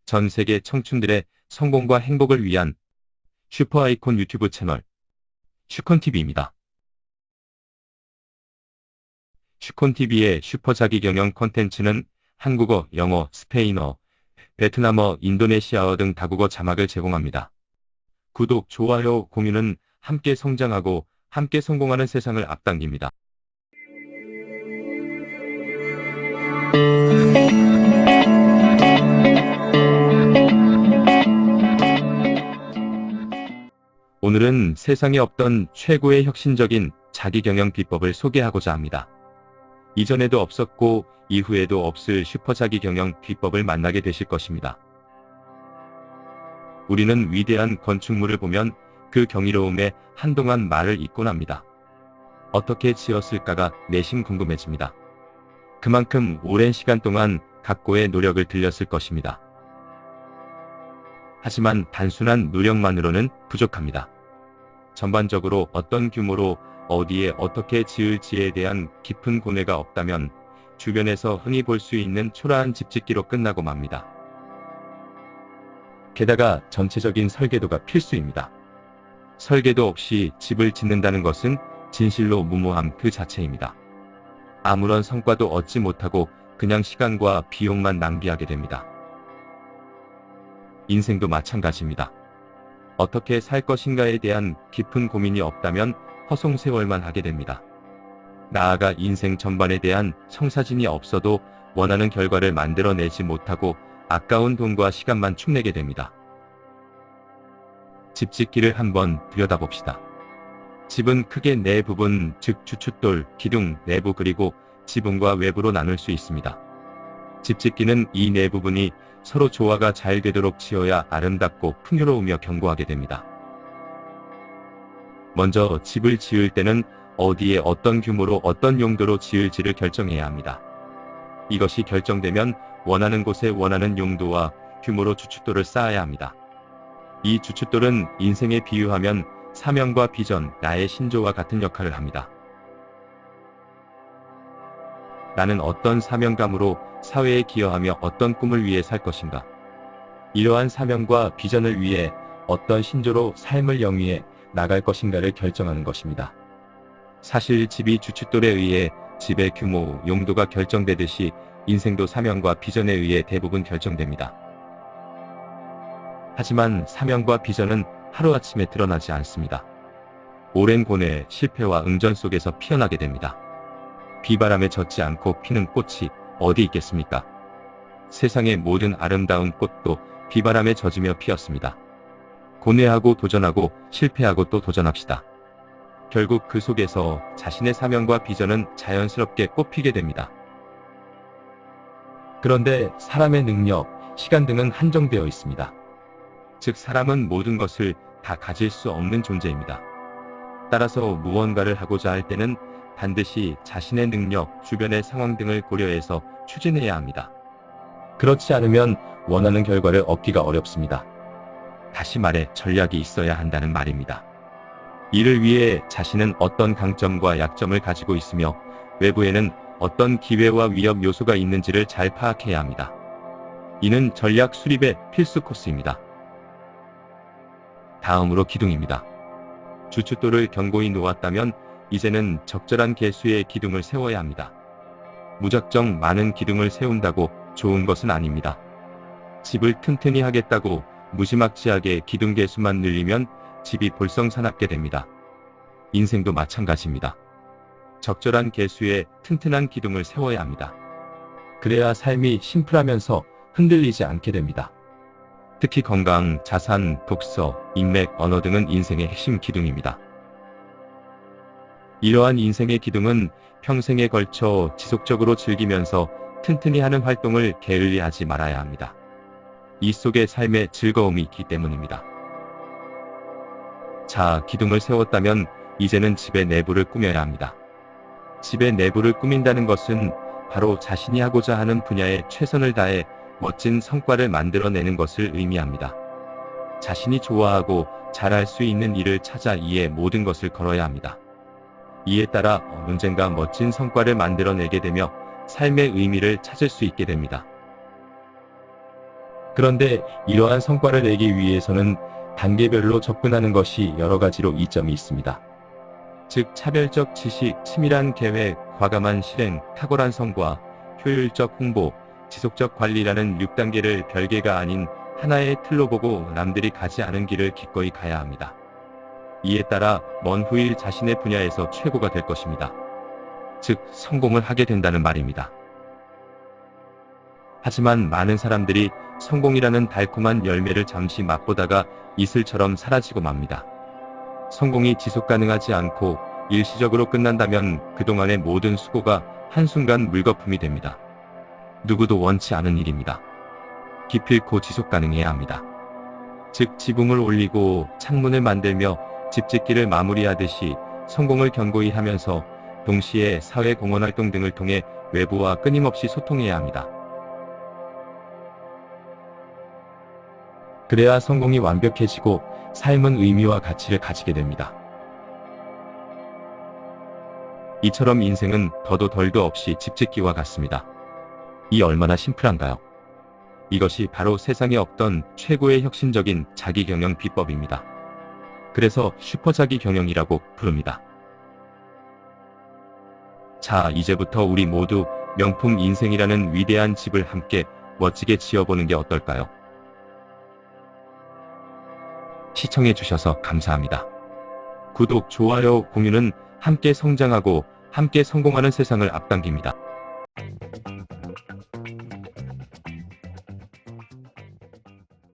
전 세계 청춘들의 성공과 행복을 위한 슈퍼 아이콘 유튜브 채널 슈콘TV입니다. 슈콘TV의 슈퍼 자기경영 콘텐츠는 한국어, 영어, 스페인어, 베트남어, 인도네시아어 등 다국어 자막을 제공합니다. 구독, 좋아요, 공유는 함께 성장하고 함께 성공하는 세상을 앞당깁니다. 오늘은 세상에 없던 최고의 혁신적인 자기경영 비법을 소개하고자 합니다. 이전에도 없었고 이후에도 없을 슈퍼 자기경영 비법을 만나게 되실 것입니다. 우리는 위대한 건축물을 보면 그 경이로움에 한동안 말을 잇곤 합니다. 어떻게 지었을까가 내심 궁금해집니다. 그만큼 오랜 시간 동안 각고의 노력을 들였을 것입니다. 하지만 단순한 노력만으로는 부족합니다. 전반적으로 어떤 규모로 어디에 어떻게 지을지에 대한 깊은 고뇌가 없다면 주변에서 흔히 볼 수 있는 초라한 집짓기로 끝나고 맙니다. 게다가 전체적인 설계도가 필수입니다. 설계도 없이 집을 짓는다는 것은 진실로 무모함 그 자체입니다. 아무런 성과도 얻지 못하고 그냥 시간과 비용만 낭비하게 됩니다. 인생도 마찬가지입니다. 어떻게 살 것인가에 대한 깊은 고민이 없다면 허송세월만 하게 됩니다. 나아가 인생 전반에 대한 청사진이 없어도 원하는 결과를 만들어내지 못하고 아까운 돈과 시간만 축내게 됩니다. 집 짓기를 한번 들여다봅시다. 집은 크게 네 부분, 즉 주춧돌, 기둥, 내부 그리고 지붕과 외부로 나눌 수 있습니다. 집 짓기는 이 네 부분이 서로 조화가 잘 되도록 지어야 아름답고 풍요로우며 견고하게 됩니다. 먼저 집을 지을 때는 어디에 어떤 규모로 어떤 용도로 지을지를 결정해야 합니다. 이것이 결정되면 원하는 곳에 원하는 용도와 규모로 주춧돌을 쌓아야 합니다. 이 주춧돌은 인생에 비유하면 사명과 비전, 나의 신조와 같은 역할을 합니다. 나는 어떤 사명감으로 사회에 기여하며 어떤 꿈을 위해 살 것인가? 이러한 사명과 비전을 위해 어떤 신조로 삶을 영위해 나갈 것인가를 결정하는 것입니다. 사실 집이 주춧돌에 의해 집의 규모, 용도가 결정되듯이 인생도 사명과 비전에 의해 대부분 결정됩니다. 하지만 사명과 비전은 하루아침에 드러나지 않습니다. 오랜 고뇌, 실패와 응전 속에서 피어나게 됩니다. 비바람에 젖지 않고 피는 꽃이 어디 있겠습니까? 세상의 모든 아름다운 꽃도 비바람에 젖으며 피었습니다. 고뇌하고 도전하고 실패하고 또 도전합시다. 결국 그 속에서 자신의 사명과 비전은 자연스럽게 꽃피게 됩니다. 그런데 사람의 능력, 시간 등은 한정되어 있습니다. 즉 사람은 모든 것을 다 가질 수 없는 존재입니다. 따라서 무언가를 하고자 할 때는 반드시 자신의 능력, 주변의 상황 등을 고려해서 추진해야 합니다. 그렇지 않으면 원하는 결과를 얻기가 어렵습니다. 다시 말해 전략이 있어야 한다는 말입니다. 이를 위해 자신은 어떤 강점과 약점을 가지고 있으며 외부에는 어떤 기회와 위협 요소가 있는지를 잘 파악해야 합니다. 이는 전략 수립의 필수 코스입니다. 다음으로 기둥입니다. 주춧돌을 견고히 놓았다면 이제는 적절한 개수의 기둥을 세워야 합니다. 무작정 많은 기둥을 세운다고 좋은 것은 아닙니다. 집을 튼튼히 하겠다고 무지막지하게 기둥 개수만 늘리면 집이 볼썽사납게 됩니다. 인생도 마찬가지입니다. 적절한 개수의 튼튼한 기둥을 세워야 합니다. 그래야 삶이 심플하면서 흔들리지 않게 됩니다. 특히 건강, 자산, 독서, 인맥, 언어 등은 인생의 핵심 기둥입니다. 이러한 인생의 기둥은 평생에 걸쳐 지속적으로 즐기면서 튼튼히 하는 활동을 게을리하지 말아야 합니다. 이 속에 삶의 즐거움이 있기 때문입니다. 자, 기둥을 세웠다면 이제는 집의 내부를 꾸며야 합니다. 집의 내부를 꾸민다는 것은 바로 자신이 하고자 하는 분야에 최선을 다해 멋진 성과를 만들어내는 것을 의미합니다. 자신이 좋아하고 잘할 수 있는 일을 찾아 이에 모든 것을 걸어야 합니다. 이에 따라 언젠가 멋진 성과를 만들어내게 되며 삶의 의미를 찾을 수 있게 됩니다. 그런데 이러한 성과를 내기 위해서는 단계별로 접근하는 것이 여러 가지로 이점이 있습니다. 즉, 차별적 지식, 치밀한 계획, 과감한 실행, 탁월한 성과, 효율적 홍보, 지속적 관리라는 6단계를 별개가 아닌 하나의 틀로 보고 남들이 가지 않은 길을 기꺼이 가야 합니다. 이에 따라 먼 후일 자신의 분야에서 최고가 될 것입니다. 즉, 성공을 하게 된다는 말입니다. 하지만 많은 사람들이 성공이라는 달콤한 열매를 잠시 맛보다가 이슬처럼 사라지고 맙니다. 성공이 지속 가능하지 않고 일시적으로 끝난다면 그동안의 모든 수고가 한순간 물거품이 됩니다. 누구도 원치 않은 일입니다. 기필코 지속 가능해야 합니다. 즉, 지붕을 올리고 창문을 만들며 집 짓기를 마무리하듯이 성공을 견고히 하면서 동시에 사회 공헌 활동 등을 통해 외부와 끊임없이 소통해야 합니다. 그래야 성공이 완벽해지고 삶은 의미와 가치를 가지게 됩니다. 이처럼 인생은 더도 덜도 없이 집짓기와 같습니다. 이 얼마나 심플한가요? 이것이 바로 세상에 없던 최고의 혁신적인 자기경영 비법입니다. 그래서 슈퍼자기경영이라고 부릅니다. 자, 이제부터 우리 모두 명품 인생이라는 위대한 집을 함께 멋지게 지어보는 게 어떨까요? 시청해주셔서 감사합니다. 구독, 좋아요, 공유는 함께 성장하고 함께 성공하는 세상을 앞당깁니다.